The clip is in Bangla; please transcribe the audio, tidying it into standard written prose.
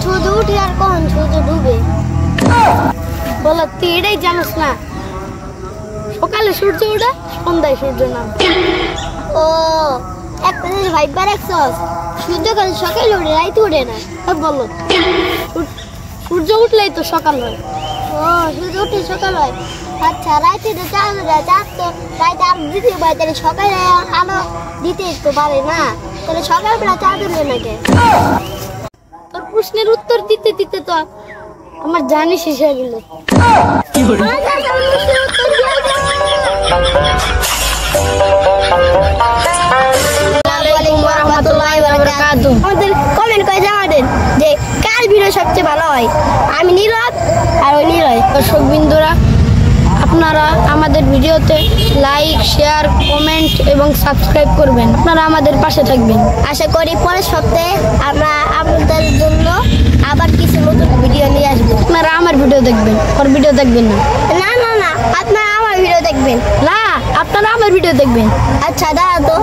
সূর্য উঠে আর কখন সূর্য ডুবে? বলো, তুই এটাই জানোস না? সকালে সূর্য ওঠে, সন্ধ্যায় সূর্য নামে। ও, একটা জিনিস ভাইবার রাখছস, সূর্য কাল সকালে ওঠে, রাইতে ওঠে না। বলো, সূর্য উঠলেই তো সকাল হয়। ও, সূর্য উঠলে সকাল হয়। আচ্ছা, রাইতে তো চাঁদ ওঠে, চাঁদ তো রাইতে আলো দিতে পারে, তাহলে সকালে আলো দিতে তো পারে না, তাহলে সকালবেলা চাঁদ উঠবে না কে? তোর প্রশ্নের উত্তর দিতে দিতে তো আমার জানি শেষ হয়ে গেল। আমাদের কমেন্ট করে জানাবেন যে কার ভিডিও সবচেয়ে ভালো হয়। আমি নীরব আর ওই নিলয়। দর্শক বিন্দুরা, আপনারা আমাদের ভিডিওতে লাইক, শেয়ার, কমেন্ট এবং সাবস্ক্রাইব করবেন। আপনারা আমাদের পাশে থাকবেন। আশা করি পরের সপ্তাহে আমরা আপনাদের জন্য আবার কিছু নতুন ভিডিও নিয়ে আসবো। আপনারা আমার ভিডিও দেখবেন, ওর ভিডিও দেখবেন না। না না না, আপনারা আমার ভিডিও দেখবেন। না, আপনারা আমার ভিডিও দেখবেন। আচ্ছা, দাঁড়া তো।